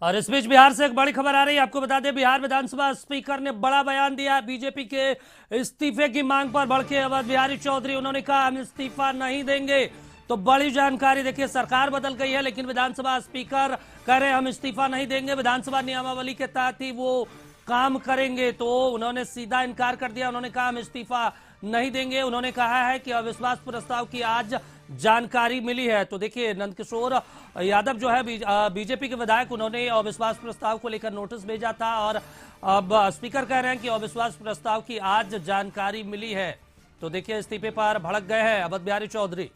और इस बीच बिहार से एक बड़ी खबर आ रही है। आपको बता दें, बिहार विधानसभा स्पीकर ने बड़ा बयान दिया है बीजेपी के इस्तीफे की मांग पर। भड़के अवध बिहारी चौधरी, उन्होंने कहा हम इस्तीफा नहीं देंगे। तो बड़ी जानकारी देखिए, सरकार बदल गई है लेकिन विधानसभा स्पीकर कह रहे हम इस्तीफा नहीं देंगे, विधानसभा नियमावली के तहत ही वो काम करेंगे। तो उन्होंने सीधा इनकार कर दिया, उन्होंने कहा हम इस्तीफा नहीं देंगे। उन्होंने कहा है कि अविश्वास प्रस्ताव की आज जानकारी मिली है। तो देखिए, नंदकिशोर यादव जो है बीजेपी के विधायक, उन्होंने अविश्वास प्रस्ताव को लेकर नोटिस भेजा था और अब स्पीकर कह रहे हैं कि अविश्वास प्रस्ताव की आज जानकारी मिली है। तो देखिए, इस्तीफे पर भड़क गए हैं अवध बिहारी चौधरी।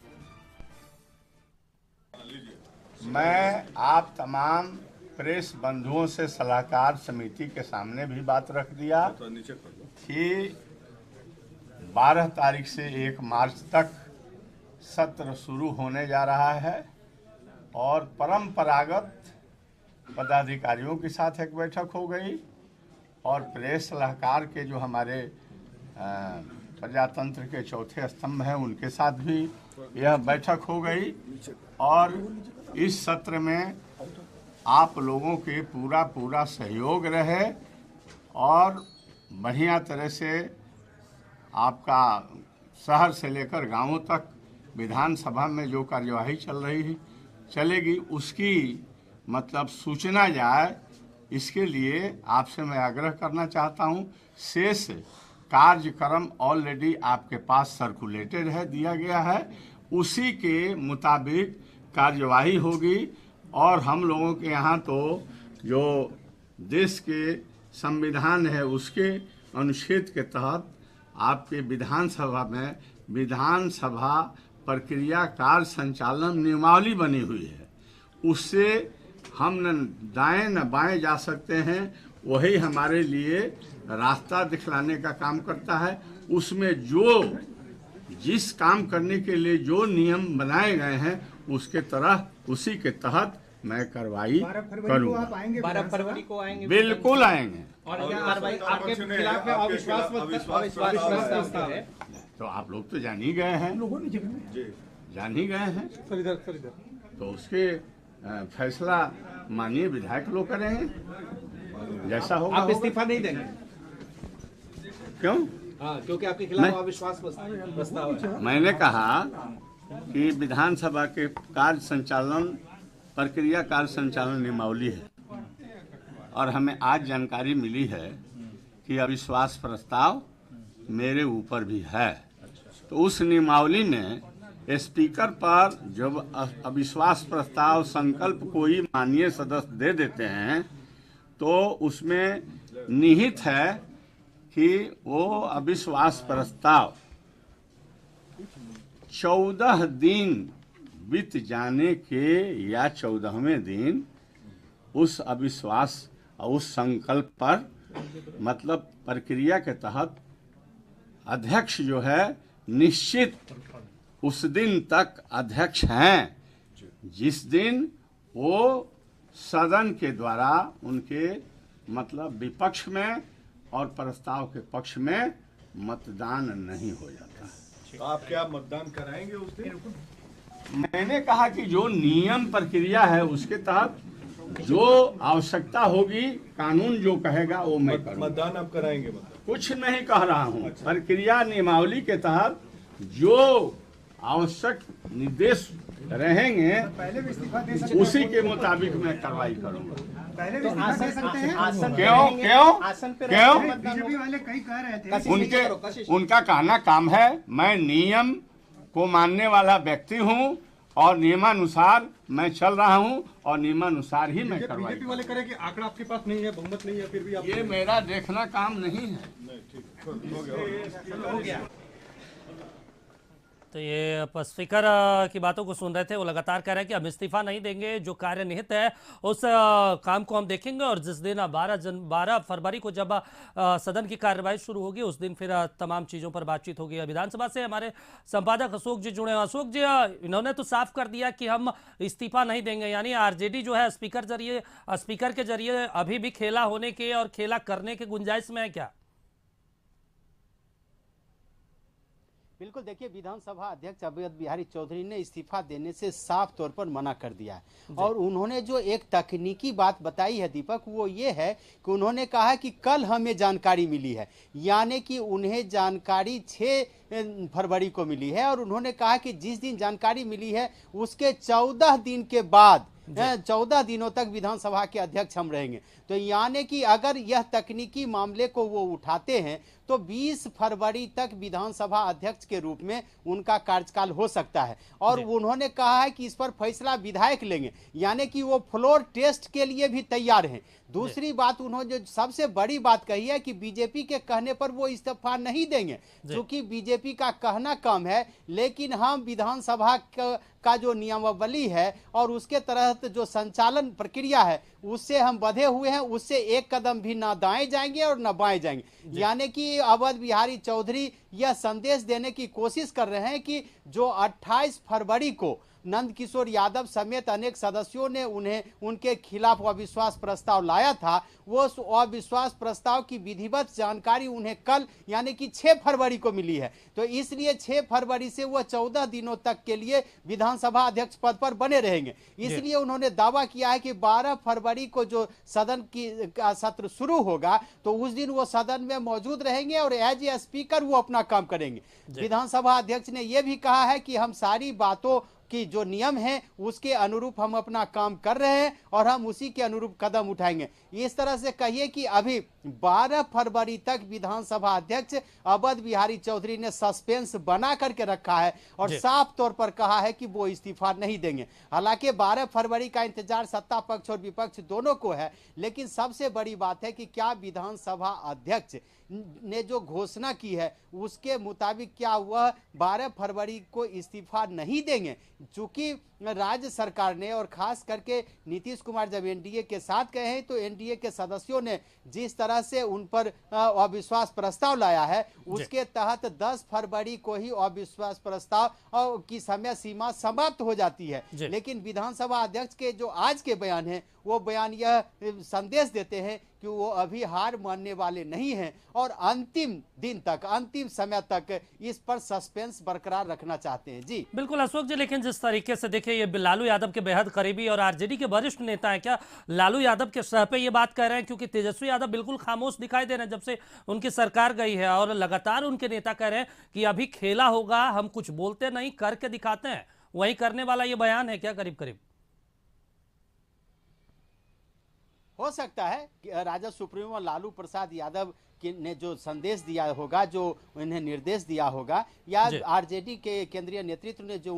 मैं आप तमाम प्रेस बंधुओं से सलाहकार समिति के सामने भी बात रख दिया कि 12 तारीख से 1 मार्च तक सत्र शुरू होने जा रहा है और परंपरागत पदाधिकारियों के साथ एक बैठक हो गई और प्रेस सलाहकार के जो हमारे प्रजातंत्र के चौथे स्तंभ हैं उनके साथ भी यह बैठक हो गई। और इस सत्र में आप लोगों के पूरा सहयोग रहे और बढ़िया तरह से आपका शहर से लेकर गांवों तक विधानसभा में जो कार्यवाही चलेगी उसकी मतलब सूचना जाए, इसके लिए आपसे मैं आग्रह करना चाहता हूं। शेष कार्यक्रम ऑलरेडी आपके पास सर्कुलेटेड है, दिया गया है, उसी के मुताबिक कार्यवाही होगी। और हम लोगों के यहाँ तो जो देश के संविधान है उसके अनुच्छेद के तहत आपके विधानसभा में विधानसभा प्रक्रिया कार्य संचालन नियमावली बनी हुई है, उससे हम न दाएं न बाएं जा सकते हैं। वही हमारे लिए रास्ता दिखलाने का काम करता है। उसमें जो जिस काम करने के लिए जो नियम बनाए गए हैं उसके तरह उसी के तहत मैं कार्रवाई करूँगा। 12 फरवरी को आएंगे, बिल्कुल आएंगे। और आपके खिलाफ अविश्वास प्रस्ताव है तो आप लोग तो जान ही गए हैं, तो उसके फैसला माननीय विधायक लोग करेंगे, जैसा होगा। आप इस्तीफा नहीं देंगे? क्यों? हाँ, क्योंकि आपके खिलाफ अविश्वास प्रस्ताव है। मैंने कहा कि विधानसभा के कार्य संचालन प्रक्रिया कार्य संचालन नियमावली है और हमें आज जानकारी मिली है कि अविश्वास प्रस्ताव मेरे ऊपर भी है। तो उस नियमावली में स्पीकर पर जब अविश्वास प्रस्ताव संकल्प कोई माननीय सदस्य दे देते हैं तो उसमें निहित है कि वो अविश्वास प्रस्ताव 14 दिन बीत जाने के या 14वें दिन उस अविश्वास और उस संकल्प पर मतलब प्रक्रिया के तहत अध्यक्ष जो है निश्चित उस दिन तक अध्यक्ष हैं जिस दिन वो सदन के द्वारा उनके मतलब विपक्ष में और प्रस्ताव के पक्ष में मतदान नहीं हो जाता है। तो आप क्या मतदान कराएंगे उस दिन? मैंने कहा कि जो नियम प्रक्रिया है उसके तहत जो आवश्यकता होगी, कानून जो कहेगा वो मैं करूंगा। मतदान आप कराएंगे? कुछ नहीं कह रहा हूँ। प्रक्रिया नियमावली के तहत जो आवश्यक निर्देश रहेंगे उसी के मुताबिक मैं कार्रवाई करूंगा। तो आसन सकते हैं? क्यों? बीजेपी वाले कई कह रहे थे उनका कहना काम है। मैं नियम को मानने वाला व्यक्ति हूँ और नियमानुसार मैं चल रहा हूँ और नियमानुसार ही मैं कार्रवाई। बीजेपी वाले करें कि आंकड़ा आपके पास नहीं है, बहुमत नहीं है, फिर भी आप ये मेरा देखना काम नहीं है। हो गया। तो ये स्पीकर की बातों को सुन रहे थे, वो लगातार कह रहे हैं कि हम इस्तीफा नहीं देंगे, जो कार्य निहित है उस काम को हम देखेंगे और जिस दिन 12 फरवरी को जब सदन की कार्यवाही शुरू होगी उस दिन फिर तमाम चीज़ों पर बातचीत होगी। विधानसभा से हमारे संपादक अशोक जी जुड़े हैं। अशोक जी, इन्होंने तो साफ कर दिया कि हम इस्तीफा नहीं देंगे, यानी आरजेडी जो है स्पीकर के जरिए अभी भी खेला होने के और खेला करने के गुंजाइश में है क्या? बिल्कुल, देखिए विधानसभा अध्यक्ष अवध बिहारी चौधरी ने इस्तीफा देने से साफ तौर पर मना कर दिया है। और उन्होंने जो एक तकनीकी बात बताई है दीपक, वो ये है कि उन्होंने कहा कि कल हमें जानकारी मिली है, यानी कि उन्हें जानकारी 6 फरवरी को मिली है। और उन्होंने कहा कि जिस दिन जानकारी मिली है उसके 14 दिन के बाद 14 दिनों तक विधानसभा के अध्यक्ष हम रहेंगे। तो यानी कि अगर यह तकनीकी मामले को वो उठाते हैं तो 20 फरवरी तक विधानसभा अध्यक्ष के रूप में उनका कार्यकाल हो सकता है। और उन्होंने कहा है कि इस पर फैसला विधायक लेंगे, यानी कि वो फ्लोर टेस्ट के लिए भी तैयार हैं। दूसरी बात, उन्होंने जो सबसे बड़ी बात कही है कि बीजेपी के कहने पर वो इस्तीफा नहीं देंगे, क्योंकि बीजेपी का कहना कम है, लेकिन हम विधानसभा का जो नियमावली है और उसके तहत जो संचालन प्रक्रिया है उससे हम बंधे हुए हैं, उससे एक कदम भी ना दाएं जाएंगे और ना बाएं जाएंगे। यानी कि अवध बिहारी चौधरी यह संदेश देने की कोशिश कर रहे हैं कि जो 28 फरवरी को नंद किशोर यादव समेत अनेक सदस्यों ने उनके खिलाफ अविश्वास प्रस्ताव लाया था, वो अविश्वास प्रस्ताव की विधिवत जानकारी उन्हें कल यानी कि 6 फरवरी को मिली है। तो इसलिए 6 फरवरी से वह 14 दिनों तक के लिए विधानसभा अध्यक्ष पद पर बने रहेंगे। इसलिए उन्होंने दावा किया है कि 12 फरवरी को जो सदन की सत्र शुरू होगा तो उस दिन वो सदन में मौजूद रहेंगे और एज ए स्पीकर वो अपना काम करेंगे। विधानसभा अध्यक्ष ने यह भी कहा है कि हम सारी बातों कि जो नियम है उसके अनुरूप हम अपना काम कर रहे हैं और हम उसी के अनुरूप कदम उठाएंगे। इस तरह से कहिए कि अभी 12 फरवरी तक विधानसभा अध्यक्ष अवध बिहारी चौधरी ने सस्पेंस बना करके रखा है और साफ तौर पर कहा है कि वो इस्तीफा नहीं देंगे। हालांकि 12 फरवरी का इंतजार सत्ता पक्ष और विपक्ष दोनों को है, लेकिन सबसे बड़ी बात है कि क्या विधानसभा अध्यक्ष ने जो घोषणा की है उसके मुताबिक क्या वह 12 फरवरी को इस्तीफा नहीं देंगे। चूंकि राज्य सरकार ने और खास करके नीतीश कुमार जब एनडीए के साथ गए हैं तो एनडीए के सदस्यों ने जिस तरह से उन पर अविश्वास प्रस्ताव लाया है उसके तहत 10 फरवरी को ही अविश्वास प्रस्ताव की समय सीमा समाप्त हो जाती है। लेकिन विधानसभा अध्यक्ष के जो आज के बयान है वो बयान यह संदेश देते हैं कि वो अभी हार मानने वाले नहीं हैं और अंतिम दिन तक, अंतिम समय तक इस पर सस्पेंस बरकरार रखना चाहते हैं। जी बिल्कुल अशोक जी, लेकिन जिस तरीके से देखिए ये लालू यादव के बेहद करीबी और आरजेडी के वरिष्ठ नेता है, क्या लालू यादव के सह पे ये बात कह रहे हैं? क्योंकि तेजस्वी यादव बिल्कुल खामोश दिखाई दे रहे हैं जब से उनकी सरकार गई है और लगातार उनके नेता कह रहे हैं कि अभी खेला होगा, हम कुछ बोलते नहीं करके दिखाते हैं। वही करने वाला ये बयान है क्या करीब करीब? हो सकता है कि राजद सुप्रीमो लालू प्रसाद यादव ने जो संदेश दिया होगा, जो उन्हें निर्देश दिया होगा, या आरजेडी के केंद्रीय नेतृत्व ने जो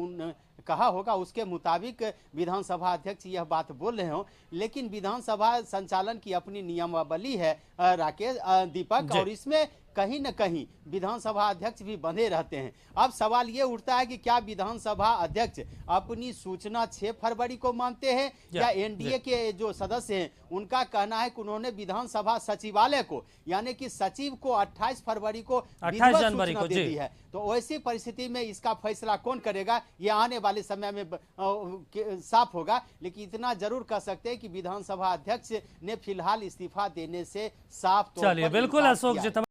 कहा होगा उसके मुताबिक विधानसभा अध्यक्ष यह बात बोल रहे हो। लेकिन विधानसभा संचालन की अपनी नियमावली है राकेश, दीपक, और इसमें कहीं न कहीं विधानसभा अध्यक्ष भी बंधे रहते हैं। अब सवाल ये उठता है कि क्या विधानसभा अध्यक्ष अपनी सूचना 6 फरवरी को मानते हैं या एनडीए के जो सदस्य हैं उनका कहना है कि उन्होंने विधानसभा सचिवालय को यानी कि सचिव को 28 फरवरी को 28 जनवरी को दे दी है। तो ऐसी परिस्थिति में इसका फैसला कौन करेगा ये आने वाले समय में साफ होगा। लेकिन इतना जरूर कह सकते हैं कि विधानसभा अध्यक्ष ने फिलहाल इस्तीफा देने से साफ तौर पर बिल्कुल अशोक जी।